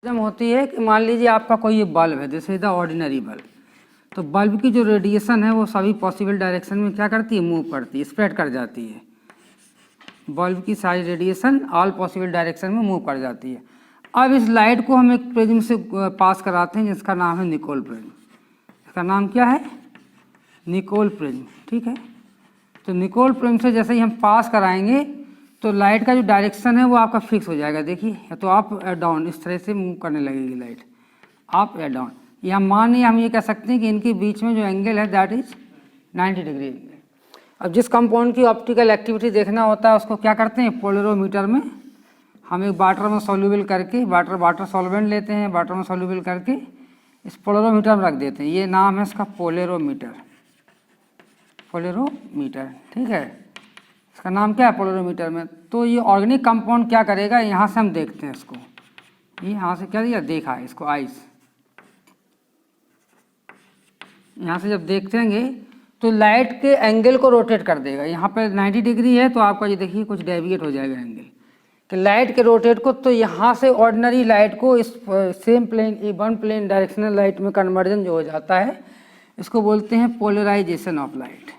Problem होती है कि मान लीजिए आपका कोई ये बल्ब है, this is the ordinary bulb. तो बल्ब की जो रेडिएशन है वो सभी पॉसिबल डायरेक्शन में क्या करती है, मूव करती है, स्प्रेड कर जाती है। बल्ब की सारी रेडिएशन ऑल पॉसिबल डायरेक्शन में मूव कर जाती है। अब इस लाइट को हम एक प्रिज्म से पास कराते हैं जिसका नाम है निकोल प्रिज्म। इसका नाम क्या है, निकोल प्रिज्म। ठीक है, तो निकोल प्रिज्म से जैसे ही हम पास कराएंगे तो लाइट का जो डायरेक्शन है वो आपका फिक्स हो जाएगा। देखिए, या तो अप या डाउन इस तरह से मूव करने लगेगी लाइट, अप या डाउन। या मानिए हम ये कह सकते हैं कि इनके बीच में जो एंगल है दैट इज 90 डिग्री एंगल। अब जिस कंपाउंड की ऑप्टिकल एक्टिविटी देखना होता है उसको क्या करते हैं, पोलरोमीटर में हम एक वाटर में सॉल्यूबल करके वाटर सॉल्वेंट लेते हैं, वाटर में सॉल्यूबल करके इस पोलरोमीटर में रख देते हैं। ये नाम है इसका पोलरोमीटर, पोलरोमीटर। ठीक है, इसका नाम क्या है, पोलरोमीटर में। तो ये ऑर्गेनिक कंपाउंड क्या करेगा, यहाँ से हम देखते हैं इसको, ये यहाँ से क्या दिया, देखा है इसको आइस। यहाँ से जब देखेंगे तो लाइट के एंगल को रोटेट कर देगा। यहाँ पे 90 डिग्री है तो आपका ये देखिए कुछ डेविएट हो जाएगा एंगल कि लाइट के रोटेट को। तो यहाँ से ऑर्डिनरी लाइट को इस same plane, one plane directional light में कन्वर्जन जो हो जाता है इसको बोलते हैं पोलराइजेशन ऑफ लाइट।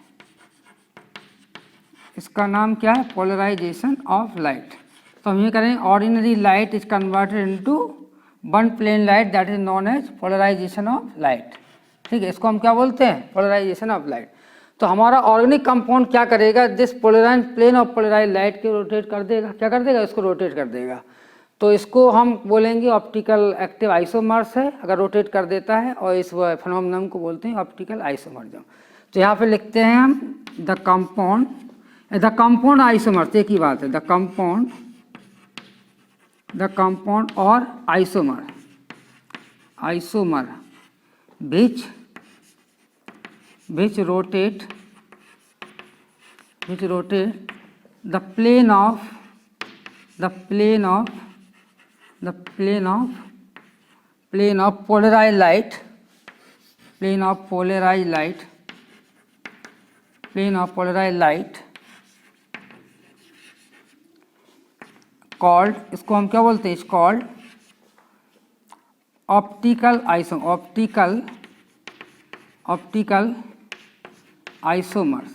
इसका नाम क्या है, पोलराइजेशन ऑफ लाइट। तो हम ये करेंगे ordinary light is converted into one plane light that is known as polarization of light. ठीक है, इसको हम क्या बोलते हैं, पोलराइजेशन ऑफ लाइट। तो हमारा ऑर्गेनिक कंपाउंड क्या करेगा, this polarize plane of polarize light के रोटेट कर देगा। क्या कर देगा, इसको रोटेट कर देगा। तो इसको हम बोलेंगे ऑप्टिकल एक्टिव आइसोमर्स है अगर रोटेट कर देता है, और इस फिनोमेनन को बोलते हैं ऑप्टिकल आइसोमर्स। तो यहाँ पे लिखते हैं हम द कंपाउंड आइसोमर, एक ही बात है, द कंपाउंड और isomer which rotate the plane of polarized light called, इसको हम क्या बोलते हैं, is called optical isomers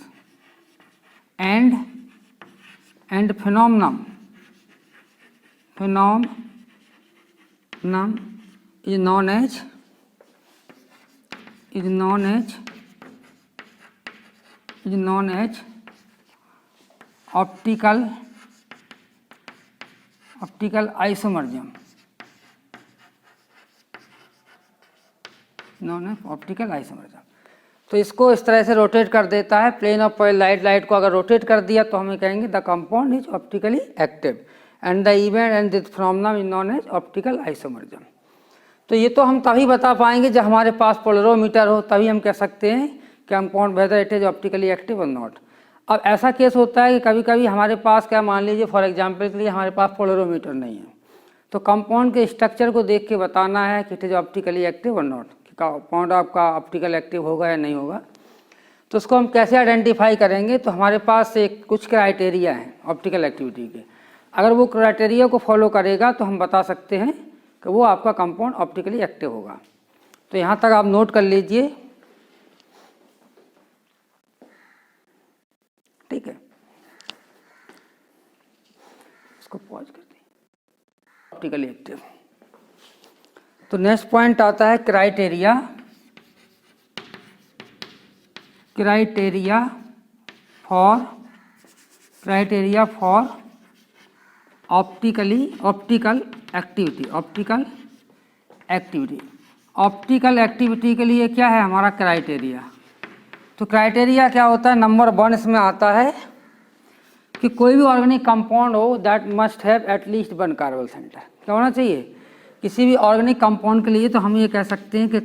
and phenomenon is known as optical isomerism, known as optical isomerism। तो इसको इस तरह से रोटेट कर देता है प्लेन ऑफ लाइट को अगर रोटेट कर दिया तो हमें कहेंगे the compound is optically active and the event and this phenomenon is known as optical isomerism. तो ये तो हम तभी बता पाएंगे जब हमारे पास पोलरोमीटर हो, तभी हम कह सकते हैं कि compound whether it is optically active और नॉट। अब ऐसा केस होता है कि कभी कभी हमारे पास क्या, मान लीजिए फॉर एग्जाम्पल के लिए हमारे पास पोलरोमीटर नहीं है, तो कंपाउंड के स्ट्रक्चर को देख के बताना है कि इट इज ऑप्टिकली एक्टिव और नॉट, कंपाउंड आपका ऑप्टिकल एक्टिव होगा या नहीं होगा। तो उसको हम कैसे आइडेंटिफाई करेंगे, तो हमारे पास एक कुछ क्राइटेरिया हैं ऑप्टिकल एक्टिविटी के। अगर वो क्राइटेरिया को फॉलो करेगा तो हम बता सकते हैं कि वो आपका कंपाउंड ऑप्टिकली एक्टिव होगा। तो यहाँ तक आप नोट कर लीजिए। ठीक है, इसको पॉज कर दें, ऑप्टिकली एक्टिव। तो नेक्स्ट पॉइंट आता है क्राइटेरिया फॉर ऑप्टिकल एक्टिविटी के लिए क्या है हमारा क्राइटेरिया। तो क्राइटेरिया क्या होता है, नंबर 1 इसमें आता है कि कोई भी ऑर्गेनिक कंपाउंड हो that must have at least 1 carbon centre. क्या होना चाहिए किसी भी ऑर्गेनिक कंपाउंड के लिए, तो हम ये कह सकते हैं कि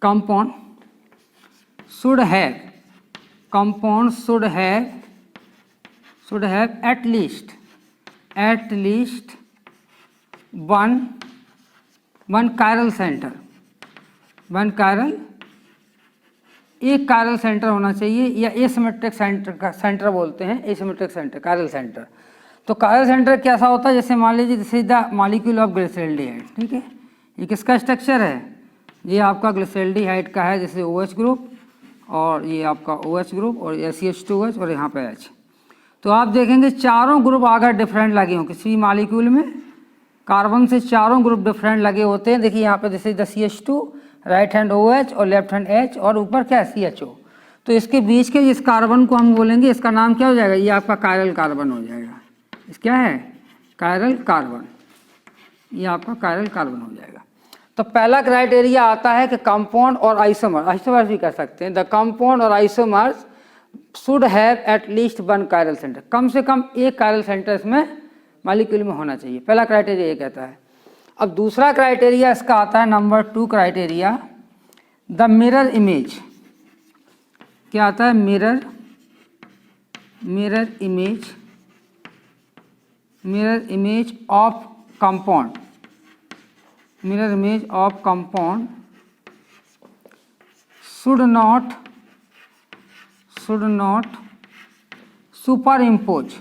compound should have at least 1 chiral centre, एक कायरल सेंटर होना चाहिए, या एसिमेट्रिक सेंटर का सेंटर बोलते हैं, एसिमेट्रिक सेंटर, कायरल सेंटर। तो कायरल सेंटर कैसा होता है, जैसे मान लीजिए this is the molecule of glyceraldehyde, ठीक है। ये किसका स्ट्रक्चर है, ये आपका ग्लिसरॉल्डिहाइड का है, जैसे OH ग्रुप और ये आपका OH ग्रुप और ये CH2OH और यहाँ पे H। तो आप देखेंगे चारों ग्रुप अगर डिफरेंट लगे हों किसी मॉलिक्यूल में, कार्बन से चारों ग्रुप डिफरेंट लगे होते हैं। देखिए यहाँ पे जैसे the CH2, right hand OH और लेफ्ट हैंड H और ऊपर क्या है CHO। तो इसके बीच के इस कार्बन को हम बोलेंगे, इसका नाम क्या हो जाएगा, ये आपका कायरल कार्बन हो जाएगा। इस क्या है, कायरल कार्बन, ये आपका कायरल कार्बन हो जाएगा। तो पहला क्राइटेरिया आता है कि कंपाउंड और आइसोमर्स भी कर सकते हैं। द कंपाउंड और isomers should have at least one chiral centre, कम से कम एक कायरल सेंटर इसमें मॉलिक्यूल में होना चाहिए। पहला क्राइटेरिया ये कहता है। अब दूसरा क्राइटेरिया इसका आता है number 2 criteria, the mirror image. क्या आता है, mirror image of compound, mirror image of compound should not superimpose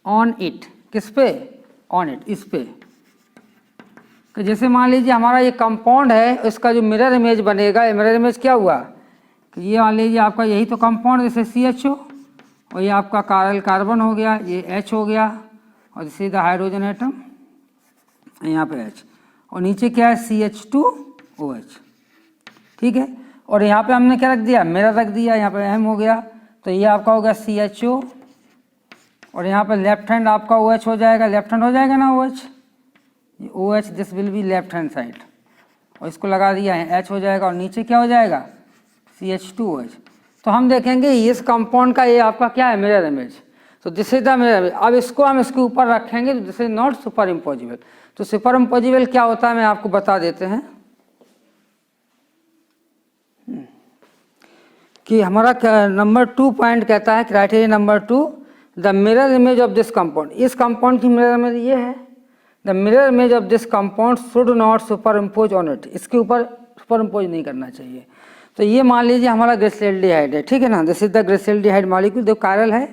on it, किस पे, on it, इस पे। कि जैसे मान लीजिए हमारा ये कंपाउंड है, इसका जो मिरर इमेज बनेगा, ये मिरर इमेज क्या हुआ कि ये मान लीजिए आपका यही तो कंपाउंड, जैसे CHO और ये आपका कायरल कार्बन हो गया, ये H हो गया और सीधा हाइड्रोजन एटम यहाँ पे H और नीचे क्या है CH2OH, ठीक है। और यहाँ पे हमने क्या रख दिया, मिरर रख दिया, यहाँ पे M हो गया, तो ये आपका हो गया CHO और यहाँ पे लेफ्ट हैंड आपका OH हो जाएगा, लेफ्ट हैंड हो जाएगा ना OH, ये OH this will be left hand side और इसको लगा दिया है H हो जाएगा और नीचे क्या हो जाएगा CH2OH। तो हम देखेंगे इस कंपाउंड का ये आपका क्या है, मिरर इमेज। तो this is the mirror image. अब इसको हम इसके ऊपर रखेंगे तो this is not superimposable. तो सुपर इम्पोजिबल क्या होता है मैं आपको बता देते हैं कि हमारा नंबर 2 पॉइंट कहता है, criteria number 2, the mirror image of this compound. इस कंपाउंड की मिरर इमेज ये है, the mirror image of this compound should not superimpose on it, इसके ऊपर सुपर इम्पोज नहीं करना चाहिए। तो ये मान लीजिए हमारा ग्लिसरॉल्डिहाइड है, ठीक है ना, this is the glyceraldehyde molecule. देखो कायरल है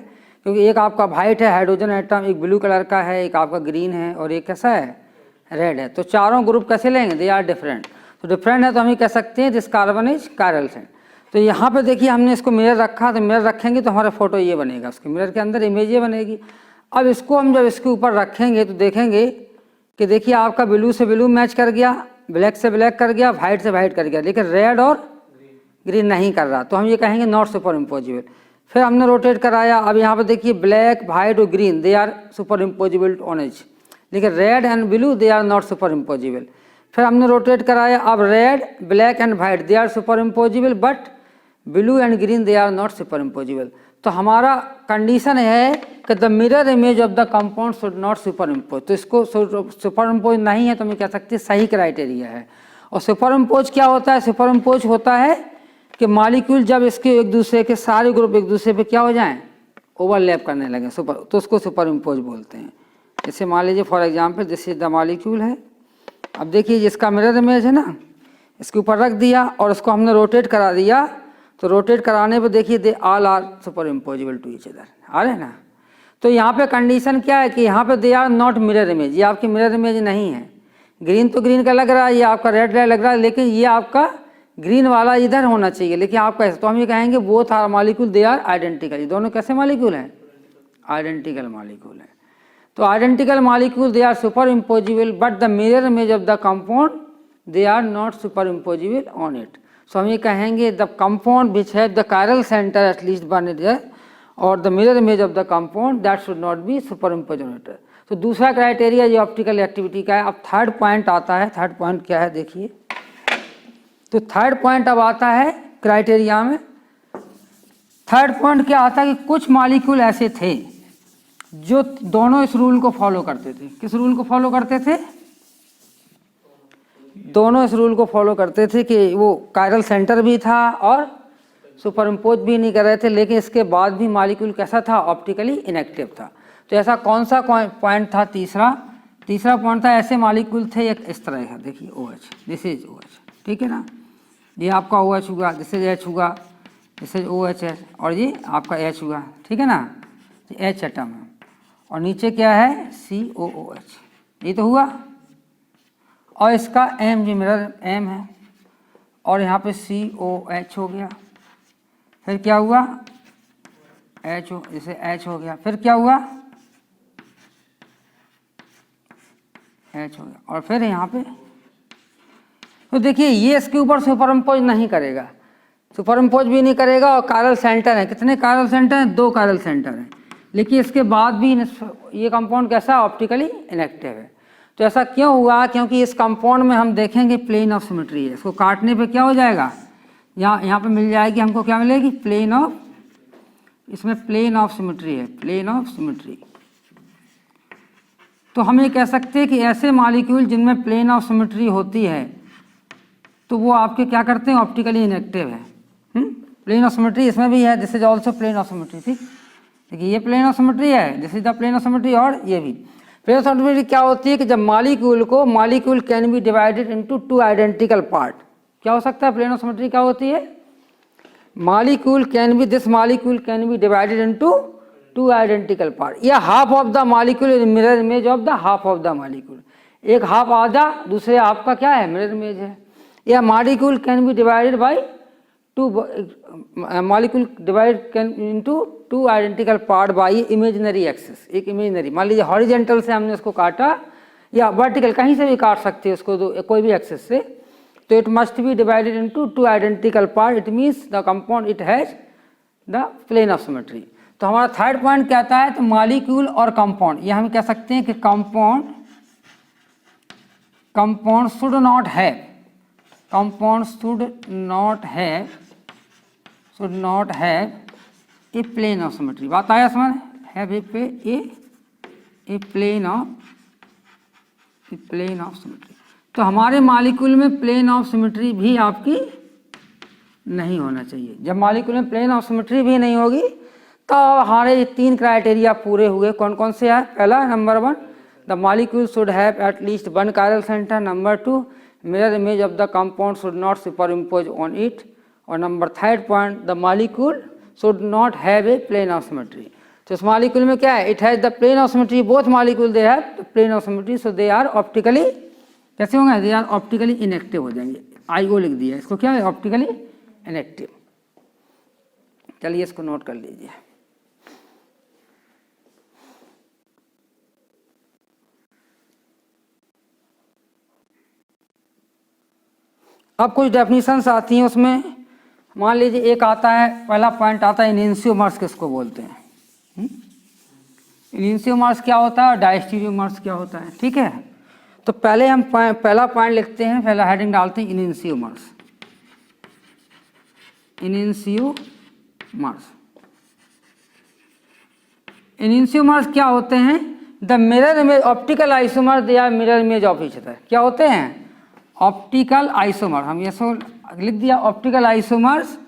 क्योंकि एक आपका वाइट है हाइड्रोजन एटम, एक ब्लू कलर का है, एक आपका ग्रीन है और एक कैसा है, रेड है। तो चारों ग्रुप कैसे लेंगे, दे आर डिफरेंट। तो डिफरेंट है तो हम ये कह सकते हैं this carbon is chiral centre. तो यहाँ पे देखिए हमने इसको मिरर रखा, तो मिरर रखेंगे तो हमारा फोटो ये बनेगा, उसके मिरर के अंदर इमेज ये बनेगी। अब इसको हम जब इसके ऊपर रखेंगे तो देखेंगे कि देखिए आपका ब्लू से ब्लू मैच कर गया, ब्लैक से ब्लैक कर गया, वाइट से वाइट कर गया, लेकिन रेड और ग्रीन नहीं कर रहा। तो हम ये कहेंगे नॉट सुपर इम्पोजिबल। फिर हमने रोटेट कराया, अब यहाँ पे देखिए ब्लैक, वाइट और green they are superimposable on each, लेकिन red and blue they are not superimposable. फिर हमने रोटेट कराया, अब red, black and white they are superimposable, but blue and green they are not superimposable. तो हमारा condition है कि the mirror image of the compound should not superimpose. तो इसको सुपर इम्पोज नहीं है तो हम कह सकते हैं सही क्राइटेरिया है। और सुपर इम्पोज क्या होता है, सुपर इम्पोज होता है कि मॉलिक्यूल जब इसके एक दूसरे के सारे ग्रुप एक दूसरे पे क्या हो जाएं, ओवरलैप करने लगे सुपर, तो उसको सुपर इम्पोज बोलते हैं। जैसे मान लीजिए for example this is the molecule है, अब देखिए जिसका मिरर इमेज है ना, इसके ऊपर रख दिया और उसको हमने रोटेट करा दिया, तो रोटेट कराने पे देखिए they all are superimposable to each other, आ रहे ना। तो यहाँ पे कंडीशन क्या है कि यहाँ पे they are not mirror image, ये आपकी मिरर इमेज नहीं है। ग्रीन तो ग्रीन का लग रहा है, ये आपका रेड लग रहा है, लेकिन ये आपका ग्रीन वाला इधर होना चाहिए, लेकिन आपका ऐसा। तो हम ये कहेंगे both are molecule they are identical. दोनों कैसे मॉलिक्यूल हैं, आइडेंटिकल मॉलिक्यूल है। तो identical molecule they are superimposable, but the mirror image of the compound they are not superimposable on it. So हम ये कहेंगे the compound which have the chiral centre at least one it और the mirror image of the compound that should not be superimpose on it. तो दूसरा criteria ये optical activity का है। अब थर्ड पॉइंट आता है, थर्ड पॉइंट क्या है देखिए। तो थर्ड पॉइंट अब आता है क्राइटेरिया में। थर्ड पॉइंट क्या आता है कि कुछ मॉलिक्यूल ऐसे थे जो दोनों इस रूल को फॉलो करते थे। किस रूल को फॉलो करते थे, दोनों इस रूल को फॉलो करते थे कि वो कायरल सेंटर भी था और सुपर इम्पोज भी नहीं कर रहे थे, लेकिन इसके बाद भी मॉलिक्यूल कैसा था, ऑप्टिकली इनएक्टिव था। तो ऐसा कौन सा पॉइंट था, तीसरा पॉइंट था ऐसे मॉलिक्यूल थे एक इस तरह का, देखिए OH, दिस इज OH, ठीक है ना, ये आपका OH हुआ, जैसे H हुआ, जैसे OH है, और ये आपका H हुआ, ठीक है ना, H एटम है, और नीचे क्या है COOH, ये तो हुआ, और इसका M जो मिरर M है, और यहाँ पे COH हो गया, फिर क्या हुआ H हो, जैसे H हो गया, फिर क्या हुआ H हो गया, और फिर यहाँ पे तो देखिए ये इसके ऊपर सुपरइम्पोज नहीं करेगा, सुपरइम्पोज भी नहीं करेगा, और कायरल सेंटर है, कितने कायरल सेंटर हैं, 2 कायरल सेंटर हैं, लेकिन इसके बाद भी ये कंपाउंड कैसा ऑप्टिकली इनएक्टिव है। तो ऐसा क्यों हुआ, क्योंकि इस कंपाउंड में हम देखेंगे प्लेन ऑफ सिमेट्री है, इसको काटने पे क्या हो जाएगा, यहाँ पे मिल जाएगी हमको, क्या मिलेगी, प्लेन ऑफ, इसमें प्लेन ऑफ सिमेट्री है, प्लेन ऑफ सिमेट्री। तो हम ये कह सकते हैं कि ऐसे मॉलिक्यूल जिनमें प्लेन ऑफ सिमेट्री होती है तो वो आपके क्या करते हैं, ऑप्टिकली इनएक्टिव है। प्लेन ऑफ सिमेट्री इसमें भी है, this is also plane of symmetry, ठीक, देखिए ये प्लेन ऑफ सिमेट्री है, this is the plane of symmetry, और ये भी प्लेन ऑफ सिमेट्री। क्या होती है कि जब molecule can be divided into 2 identical part, क्या हो सकता है, प्लेन ऑफ सिमेट्री क्या होती है, this molecule can be divided into 2 identical part, या half of the molecule is mirror image of the half of the molecule, एक half आधा, दूसरे हाफ का क्या है, मिरर इमेज है, या molecule can be divided by 2 molecule divide can into 2 identical part by imaginary axis, एक imaginary, मान लीजिए हॉरिजेंटल से हमने उसको काटा, या वर्टिकल कहीं से भी काट सकते हैं उसको, कोई भी एक्सिस से, तो it must be divided into 2 identical part, it means the compound it has the plane of symmetry. तो हमारा थर्ड पॉइंट क्या आता है, तो मॉलिक्यूल और कंपाउंड, ये हम कह सकते हैं कि compound should not have a plane of symmetry, बात आया समझ, have a plane of symmetry. तो हमारे मॉलिक्यूल में प्लेन ऑफ सिमेट्री भी आपकी नहीं होना चाहिए। जब मॉलिक्यूल में प्लेन ऑफ सिमेट्री भी नहीं होगी तो हमारे ये 3 क्राइटेरिया पूरे हुए, कौन कौन से हैं, पहला number 1 the molecule should have at least 1 chiral centre, number 2 mirror image of the compound should not superimpose on it, और number 3rd point the molecule should not have a plane of symmetry. तो इस molecule में क्या है, it has the plane of symmetry, both molecule they have plane of symmetry, so they are optically कैसे होंगे, they are optically inactive हो जाएंगे, IO लिख दिया, इसको क्या है, ऑप्टिकली इनएक्टिव। चलिए इसको नोट कर लीजिए। अब कुछ डेफिनेशंस आती हैं उसमें, मान लीजिए एक आता है, पहला पॉइंट आता है इनेंशियोमर्स किसको बोलते हैं, इनेंशियोमर्स क्या होता है और डायस्टीरियोमर्स क्या होता है, ठीक है। तो पहले हम पहला पॉइंट लिखते हैं, पहला हेडिंग डालते हैं इनेंशियोमर्स, इनेंशियोमर्स क्या होते हैं, the mirror image optical isomer, they are mirror image of each other, क्या होते हैं, ऑप्टिकल आइसोमर, हम ये सब लिख दिया, ऑप्टिकल आइसोमर्स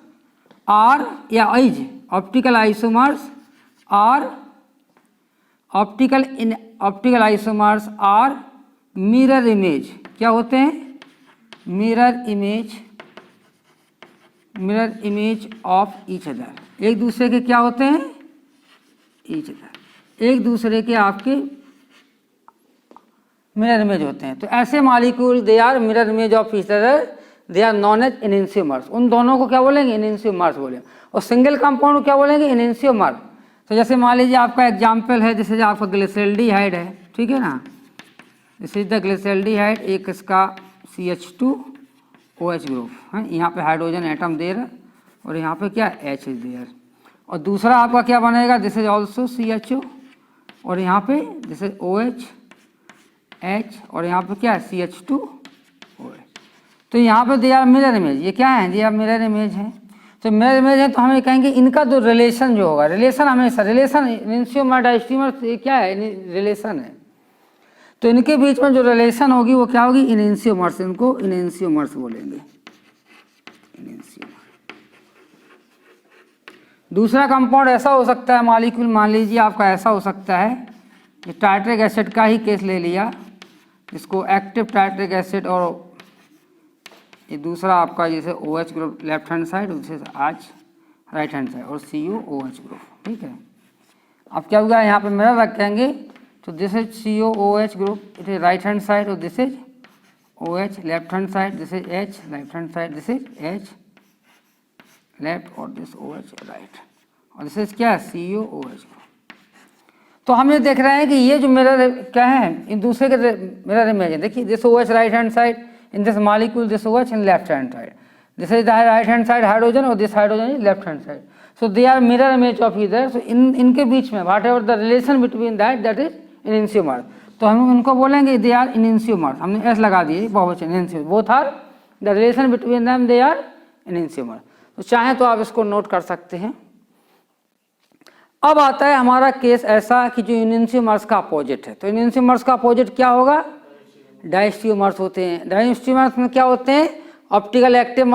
आर या is, optical isomers are optical isomers are mirror image, क्या होते हैं, mirror image of each other, एक दूसरे के क्या होते हैं, ईच अदर, एक दूसरे के आपके मिरर इमेज होते हैं। तो ऐसे molecule they are mirror image of each other, they are known as enantiomers, उन दोनों को क्या बोलेंगे, इनेंशियोमर्स बोलेंगे, और सिंगल कंपाउंड को क्या बोलेंगे, इनेंशियोमर। तो जैसे मान लीजिए आपका एग्जाम्पल है, जैसे आपका ग्लिसरॉल्डिहाइड है, ठीक है ना, दिस इज द ग्लिसरॉल्डिहाइड, एक इसका CH2OH ग्रुप है, यहाँ पे हाइड्रोजन एटम दे रहा है, और यहाँ पे क्या H इज देयर, और दूसरा आपका क्या बनेगा, दिस इज ऑल्सो CHO, और यहाँ पे दिस इज OH H, और यहाँ पे क्या है CH2OH। तो यहाँ पे दे आर मिरर इमेज, ये क्या है, दे आर मिरर इमेज है। तो मिरर इमेज है तो हम कहेंगे इनका जो रिलेशन जो होगा, रिलेशन हमेशा, रिलेशन इनेंशियोमर डायस्टीरियोमर ये क्या है, रिलेशन है, तो इनके बीच में जो रिलेशन होगी वो क्या होगी, इनेंशियोमर्स, इनको इनेंशियोमर्स बोलेंगे, इनेंशियोमर। दूसरा कंपाउंड ऐसा हो सकता है मॉलिक्यूल, मान लीजिए आपका ऐसा हो सकता है, ये टार्ट्रिक एसिड का ही केस ले लिया, इसको एक्टिव टार्ट्रिक एसिड और ये दूसरा आपका जैसे OH group left hand side, जैसे आज राइट हैंड साइड, और CuOH ग्रुप, ठीक है। अब क्या होगा, यहाँ पे मिरर रखेंगे तो this is CuOH group, it is right hand side, और this is OH left hand side, this is H left hand side, this is H left, और दिस OH राइट, और दिस इज क्या है CuOH। तो हम ये देख रहे हैं कि ये जो मिरर क्या है, इन दूसरे के मिरर इमेज है। देखिए this OH right hand side, in this molecule this OH in left hand side, this is the right hand side hydrogen, और this hydrogen is left hand side, so they are mirror image of either. So इनके बीच में whatever the relation between that is enantiomer, तो हम उनको बोलेंगे दे are इनएंशियोमर, हमने S लगा दिए बहुवचन enantiomer, both are the relation between them they are enantiomer. तो चाहे तो आप इसको नोट कर सकते हैं। अब आता है हमारा केस ऐसा कि जो इनएंशियोमर्स का अपोजिट है, तो इनएंशियोमर्स का अपोजिट क्या होगा, डायस्टियोमर्स होते हैं। डायस्टियोमर्स में क्या होते हैं, ऑप्टिकल एक्टिव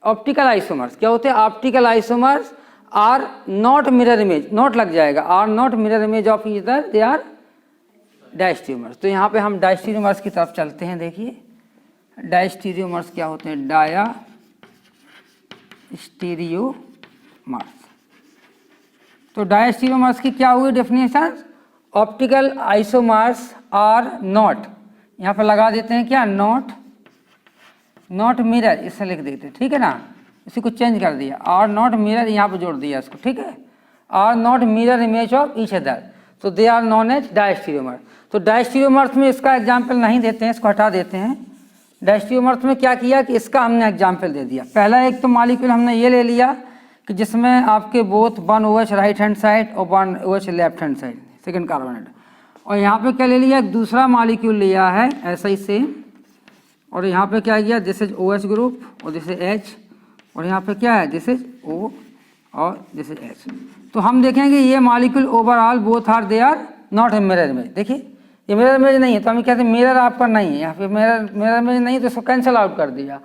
ऑप्टिकल आइसोमर्स क्या होते हैं, optical isomers are not mirror image, not लग जाएगा, are not mirror image of either, they are diastereomers. तो यहाँ पे हम डायस्टियोमर्स की तरफ चलते हैं। देखिए डायस्टियोमर्स क्या होते हैं, डायस्टियोमर्स। तो डायस्टियोमर्स की क्या हुई definition, optical isomers are not, यहाँ पर लगा देते हैं क्या, नॉट मिरर, इससे लिख देते हैं, ठीक है ना, इसी को चेंज कर दिया, आर नॉट मिरर, यहाँ पर जोड़ दिया इसको, ठीक है, are not mirror image of each other, तो they are known as diastereomer. तो डायस्टियोमर्स में इसका एग्जाम्पल नहीं देते हैं, इसको हटा देते हैं। डायस्टियोमर्स में क्या किया कि इसका हमने एग्जाम्पल दे दिया। पहला एक तो मॉलिक्यूल हमने ये ले लिया कि जिसमें आपके both one OH right hand side और one OH left hand side, second carbonate, और यहाँ पे क्या ले लिया, एक दूसरा मॉलिक्यूल लिया है ऐसा ही सेम, और यहाँ पे क्या किया, दिस इज OH ग्रुप और दिस इज H, और यहाँ पे क्या है, दिस इज O और दिस इज H। तो हम देखेंगे ये molecule overall both are they are not a mirror image. देखिए ये मिरर इमेज नहीं है, तो हम कहते हैं मिरर आपका नहीं है, यहाँ पे मिरर इमेज नहीं, तो इसको कैंसिल आउट कर दिया,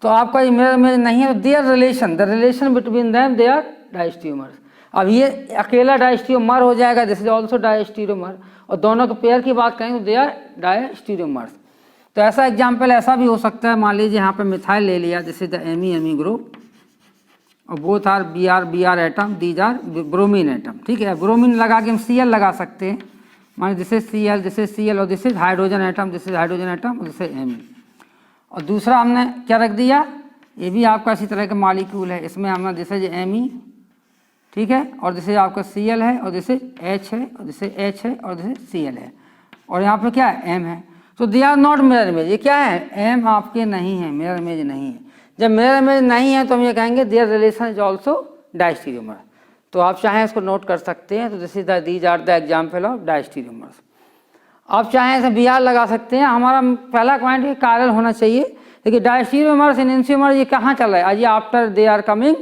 तो आपका ये मिरर इमेज नहीं है, तो there relation, the relation between them they are diastereomers. अब ये अकेला डायस्टियोमर हो जाएगा, दिस इज ऑल्सो डायस्टियोमर, और दोनों के पेयर की बात करें तो दे आर डायस्टियोमर्स। तो ऐसा एग्जाम्पल ऐसा भी हो सकता है, मान लीजिए यहाँ पे मिथाइल ले लिया, this is the amine group, और both are Br atom, these are bromine atom, ठीक है। ब्रोमीन लगा के हम Cl लगा सकते हैं, मान दिस इज Cl और this is hydrogen atom, this is hydrogen atom, this is Ame। और दूसरा हमने क्या रख दिया, ये भी आपका इसी तरह का मॉलिक्यूल है, इसमें हमने दिस इज Ame, ठीक है, और दिस इज आपका Cl है, और दिस इज H है, और दिस इज H है, और दिस इज Cl है, और यहाँ पे क्या है, M है। तो they are not mirror image, ये क्या है, M आपके नहीं है, मिरर इमेज नहीं है। जब मिरर इमेज नहीं है तो हम ये कहेंगे there relation is also diastereomer. तो आप चाहें इसको नोट कर सकते हैं, तो this is the these are the example of diastereomers. आप चाहें ऐसे Br लगा सकते हैं। हमारा पहला पॉइंट ये कार्य होना चाहिए, देखिए डायस्टियोमर्स इनएंशियोमर ये कहाँ चल रहा है, आज ये after they are coming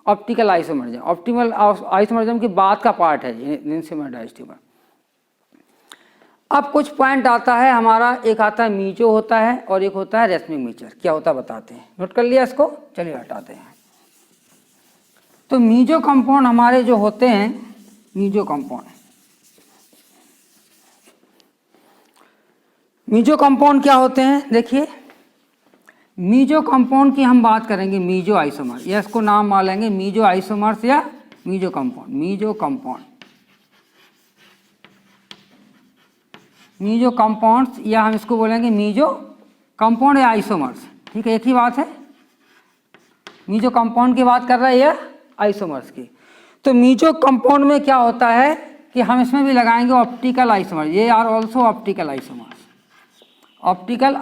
optical isomerism, optical isomerism की बात का पार्ट है इनएंशियोमर डायस्टियोमर। अब कुछ पॉइंट आता है हमारा, एक आता है मीजो होता है और एक होता है रेशमिक मिक्सचर, क्या होता है बताते हैं, नोट कर लिया इसको, चलिए हटाते हैं। तो मीजो कंपाउंड हमारे जो होते हैं, मीजो कंपाउंड क्या होते हैं, देखिए मीजो कंपाउंड की हम बात करेंगे, मीजो आइसोमर, या इसको नाम मान लेंगे मीजो आइसोमर्स या मीजो कंपाउंड। मीजो कंपाउंड्स या हम इसको बोलेंगे मीजो कंपाउंड या आइसोमर्स, ठीक है, एक ही बात है। मीजो कंपाउंड की बात कर रहा है या आइसोमर्स की। तो मीजो कंपाउंड में क्या होता है कि हम इसमें भी लगाएंगे ऑप्टिकल आइसोमर्स, ये are also optical isomers, optical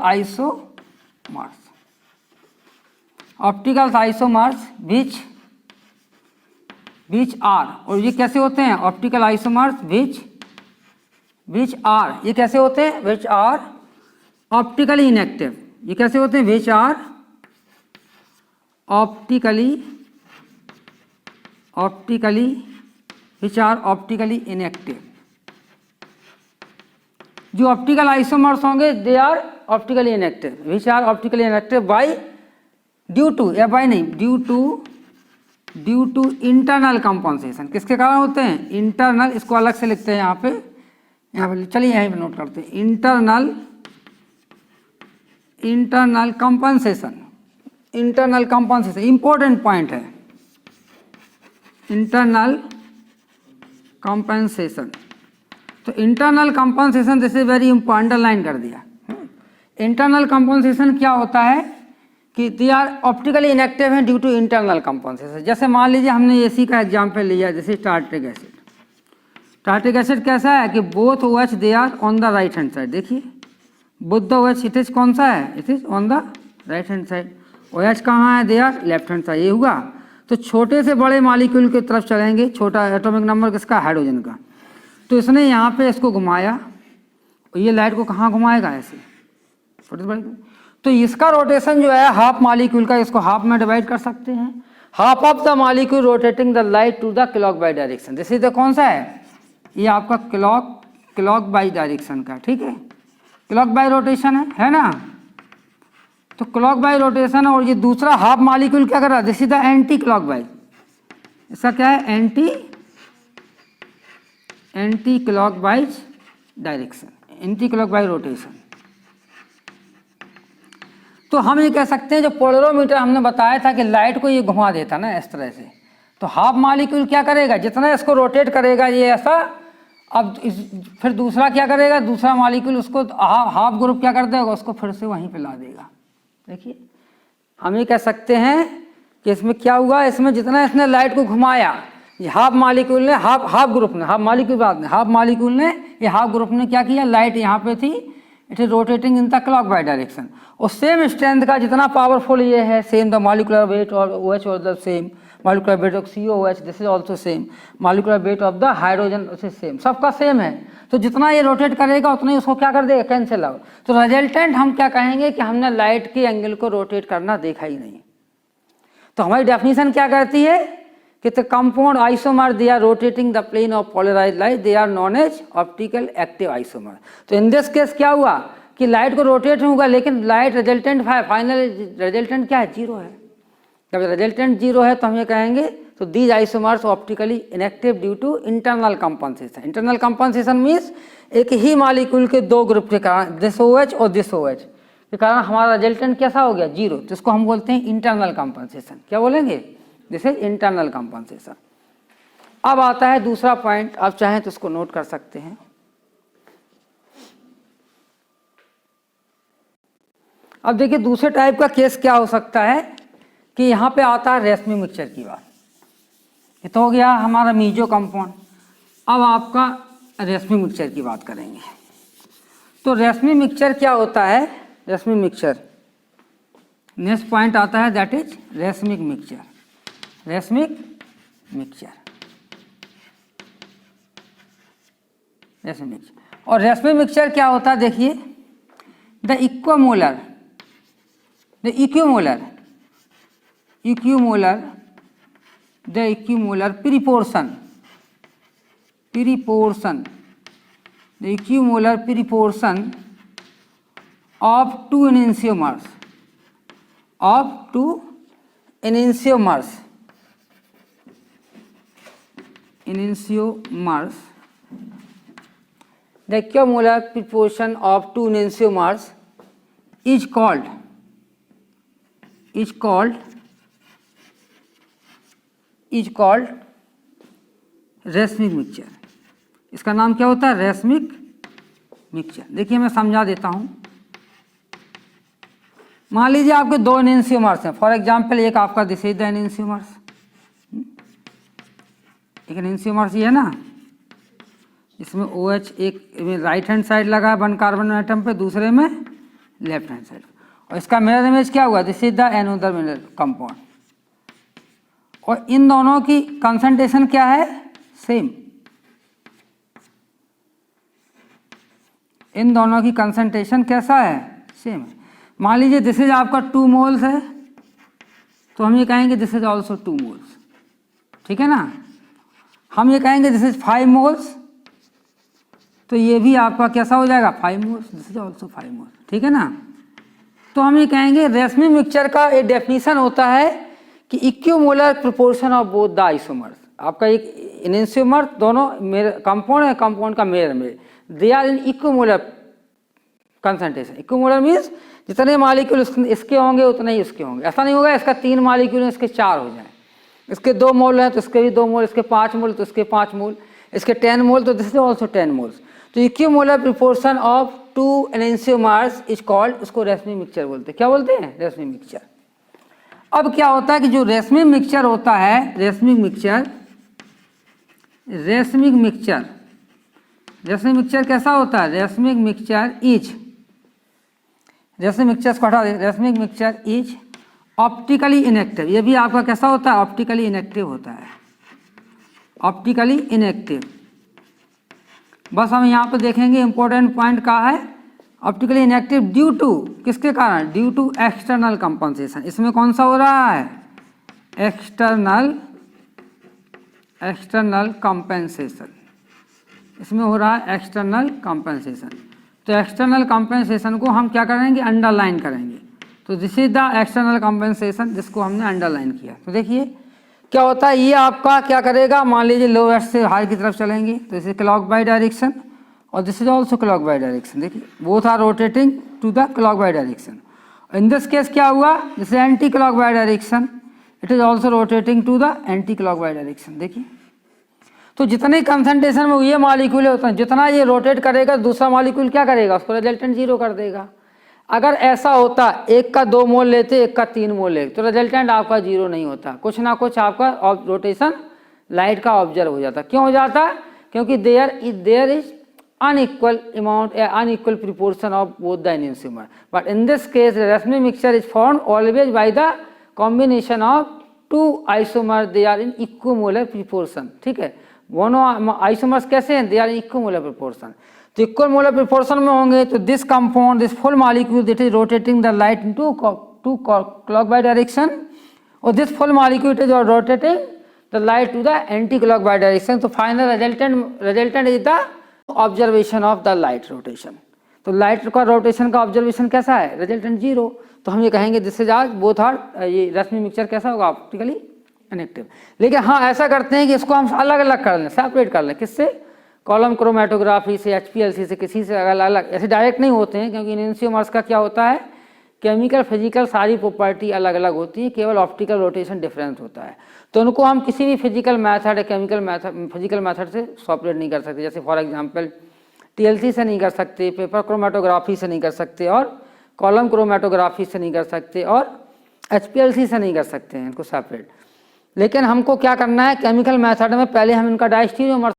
isomers which are, और ये कैसे होते हैं, ऑप्टिकल आइसोमर्स विच आर, ये कैसे होते हैं, विच आर ऑप्टिकली इनएक्टिव, ये कैसे होते हैं, विच आर ऑप्टिकली इनएक्टिव। जो ऑप्टिकल आइसोमर्स होंगे they are optically inactive, which are optically inactive by due to, या बाय नहीं, ड्यू टू इंटरनल कंपनसेशन। किसके कारण होते हैं, इंटरनल, इसको अलग से लिखते हैं यहाँ पे, चलिए यहीं पे नोट करते हैं, internal internal compensation, internal compensation important point है, इंटरनल कंपनसेशन। तो internal compensation this is very important, underline कर दिया। इंटरनल कंपनसेशन क्या होता है कि दे आर ऑप्टिकली इनएक्टिव हैं ड्यू टू इंटरनल कंपनसेशन। जैसे मान लीजिए हमने एसी का एग्जांपल लिया, जैसे टार्ट्रिक एसिड। टार्ट्रिक एसिड कैसा है कि both OH they are on the right hand side. देखिए both the OH it is कौन सा है, it is on the right hand side. OH कहाँ है, they are left hand side. ये हुआ। तो छोटे से बड़े मॉलिक्यूल की तरफ चलेंगे, छोटा एटॉमिक नंबर किसका, हाइड्रोजन का। तो इसने यहाँ पे इसको घुमाया, ये लाइट को कहाँ घुमाएगा, ऐसे छोटे से बड़े। तो इसका रोटेशन जो है हाफ मॉलिक्यूल का, इसको हाफ में डिवाइड कर सकते हैं। Half of the molecule rotating the light to the clock by direction. जैसे तो कौन सा है, ये आपका क्लॉक बाई डायरेक्शन का, ठीक है, क्लॉक बाई रोटेशन है ना। तो क्लॉक बाई रोटेशन है। और ये दूसरा हाफ मॉलिक्यूल क्या कर रहा है, this is the anti clock by. इसका क्या है, anti clock by direction, anti clock by rotation. तो हम ये कह सकते हैं, जो पोलरोमीटर हमने बताया था कि लाइट को ये घुमा देता ना इस तरह से, तो हाफ मॉलिक्यूल क्या करेगा, जितना इसको रोटेट करेगा ये ऐसा, अब फिर दूसरा क्या करेगा, दूसरा मॉलिक्यूल उसको हाफ ग्रुप क्या कर देगा, उसको फिर से वहीं पे ला देगा। देखिए हम ये कह सकते हैं कि इसमें क्या हुआ, इसमें जितना इसने लाइट को घुमाया, ये हाफ मॉलिक्यूल ने, हाफ ग्रुप ने, हाफ मॉलिक्यूल बाद में, हाफ मॉलिक्यूल ने, ये हाफ ग्रुप ने क्या किया, लाइट यहाँ पे थी, it is rotating in the clock by direction. और सेम स्ट्रेंथ का जितना पावरफुल ये है, सेम द मॉलिकुलर वेट और OH और the same molecular weight of COOH, this is also same, molecular weight of the hydrogen same, सबका same है। तो जितना ये रोटेट करेगा उतना ही उसको क्या कर देगा, कैंसिल आउट। तो रिजल्टेंट हम क्या कहेंगे कि हमने लाइट के एंगल को रोटेट करना देखा ही नहीं। तो हमारी डेफिनेशन क्या करती है कि the compound isomer they are rotating the plane of polarized light, they are known as optical active isomer. तो इन दिस केस क्या हुआ कि लाइट को रोटेट होगा, लेकिन लाइट रिजल्टेंट फाइनल रिजल्टेंट क्या है, जीरो है। जब रिजल्टेंट जीरो है तो हम ये कहेंगे, तो these isomers optically inactive due to internal compensation. Internal compensation means एक ही मॉलिक्यूल के दो ग्रुप के कारण, दिस OH और दिस OH के कारण हमारा रिजल्टेंट कैसा हो गया, जीरो। तो इसको हम बोलते हैं इंटरनल कंपनसेशन। क्या बोलेंगे, दिस इज इंटरनल कंपनसेशन। अब आता है दूसरा पॉइंट, आप चाहें तो इसको नोट कर सकते हैं। अब देखिए दूसरे टाइप का केस क्या हो सकता है कि यहाँ पे आता है रेशमी मिक्सचर की बात। ये तो हो गया हमारा मीजो कंपाउंड। अब आपका रेशमी मिक्सचर की बात करेंगे। तो रेशमी मिक्सचर क्या होता है, रेशमी मिक्सचर, नेक्स्ट पॉइंट आता है that is racemic mixture. Racemic mixture, रेशमी मिक्सचर। और रेशमी मिक्सचर क्या होता है, देखिए the equimolar, the equimolar proportion, the equimolar proportion of two enantiomers, the equimolar proportion of two enantiomers is called racemic mixture. इसका नाम क्या होता है, रेशमिक मिक्सचर। देखिए मैं समझा देता हूं। मान लीजिए आपके दो एनेंशियोमर्स हैं, फॉर एग्जांपल एक आपका दिस इज द एनेंशियोमर्स, एक एनेंशियोमर्स ये है ना, इसमें OH एक में राइट हैंड साइड लगा है 1 कार्बन एटम पे, दूसरे में लेफ्ट हैंड साइड। और इसका मिरर इमेज क्या हुआ, this is the another mirror compound. और इन दोनों की कंसंट्रेशन क्या है, सेम। इन दोनों की कंसंट्रेशन कैसा है, सेम है। मान लीजिए दिस इज आपका 2 मोल्स है, तो हम ये कहेंगे दिस इज ऑल्सो 2 मोल्स, ठीक है ना। हम ये कहेंगे दिस इज 5 मोल्स, तो ये भी आपका कैसा हो जाएगा, 5 moles, this is also 5 moles, ठीक है ना। तो हम ये कहेंगे रेशमी मिक्सचर का एक डेफिनेशन होता है कि equimolar proportion of both the isomers. आपका एक एनेंशियोमर दोनों कंपाउंड है, कंपाउंड का मिरर में, they are in equimolar concentration. Equimolar means जितने मालिक्यूल इसके होंगे उतने ही इसके होंगे। ऐसा नहीं होगा इसका 3 मालिक्यूल हैं इसके 4 हो जाए, इसके 2 मोल हैं तो इसके भी 2 मोल, इसके 5 मोल तो इसके 5 मोल, इसके 10 मोल तो दिस इज ऑल्सो 10 मोल्स। तो equimolar proportion of 2 enantiomers is called, उसको रेशमी मिक्सचर बोलते हैं। क्या बोलते हैं? रेशमी मिक्सचर। अब क्या होता है कि जो रेशमी मिक्सचर होता है, रेशमी मिक्सचर कैसा होता है? Racemic mixture is, racemic mixture को हटा दे, racemic mixture is optically inactive. ये भी आपका कैसा होता है? ऑप्टिकली इनएक्टिव होता है, ऑप्टिकली इनएक्टिव। बस हम यहाँ पे देखेंगे इंपॉर्टेंट पॉइंट का है, ऑप्टिकली इनएक्टिव ड्यू टू, किसके कारण? Due to external compensation. इसमें कौन सा हो रहा है? एक्सटर्नल कंपनसेशन, इसमें हो रहा है एक्सटर्नल कंपनसेशन। तो एक्सटर्नल कंपनसेशन को हम क्या करेंगे? अंडरलाइन करेंगे। तो this is the external compensation, जिसको हमने अंडरलाइन किया। तो देखिए क्या होता है, ये आपका क्या करेगा? मान लीजिए लोएस्ट से हाई की तरफ चलेंगे तो इसे क्लॉक बाई डायरेक्शन, और this is also clock by direction. देखिए both are rotating to the clock by direction. In this case क्या हुआ? This anti clock by direction, it is also rotating to the anti clock by direction. देखिए तो जितने concentration में ये molecule होते हैं, जितना ये रोटेट करेगा दूसरा मालिक्यूल क्या करेगा? उसको रिजल्टेंट 0 कर देगा। अगर ऐसा होता एक का 2 मोल लेते, एक का 3 मोल लेते, तो रिजल्टेंट आपका 0 नहीं होता, कुछ ना कुछ आपका रोटेशन लाइट का ऑब्जर्व हो जाता। क्यों हो जाता? क्योंकि there is unequal amount, unequal proportion of both the enantiomer. But in this case, the racemic mixture is formed always by the combination of 2 isomers. They are in equimolar proportion. ठीक है, दोनों isomers कैसे हैं? They are equimolar proportion. तो equimolar proportion में होंगे तो this compound, this full molecule that is rotating the light into to clock bye direction, और this full molecule is rotating the light to the anti clock bye direction. तो final resultant is the observation of the light rotation. तो light का rotation का observation कैसा है? Resultant 0। तो हम ये कहेंगे दिस इज आज बोथ आर, ये रेशमी मिक्सचर कैसा होगा? Optically inactive. लेकिन हाँ ऐसा करते हैं कि इसको हम अलग अलग कर लें, सेपरेट कर लें। किससे? कॉलम क्रोमेटोग्राफी से, HPLC से, किसी से अलग अलग, ऐसे डायरेक्ट नहीं होते हैं, क्योंकि एनेंशियोमर्स का क्या होता है? केमिकल फिजिकल सारी प्रॉपर्टी अलग अलग होती है, केवल ऑप्टिकल रोटेशन डिफरेंस होता है। तो उनको हम किसी भी फिजिकल मेथड या केमिकल मेथड, फिजिकल मेथड से सेपरेट नहीं कर सकते। जैसे फॉर एग्जांपल TLC से नहीं कर सकते, पेपर क्रोमेटोग्राफी से नहीं कर सकते, और कॉलम क्रोमेटोग्राफी से नहीं कर सकते, और HPLC से नहीं कर सकते हैं इनको सेपरेट। लेकिन हमको क्या करना है? केमिकल मेथड में पहले हम इनका डायस्टीरियोमर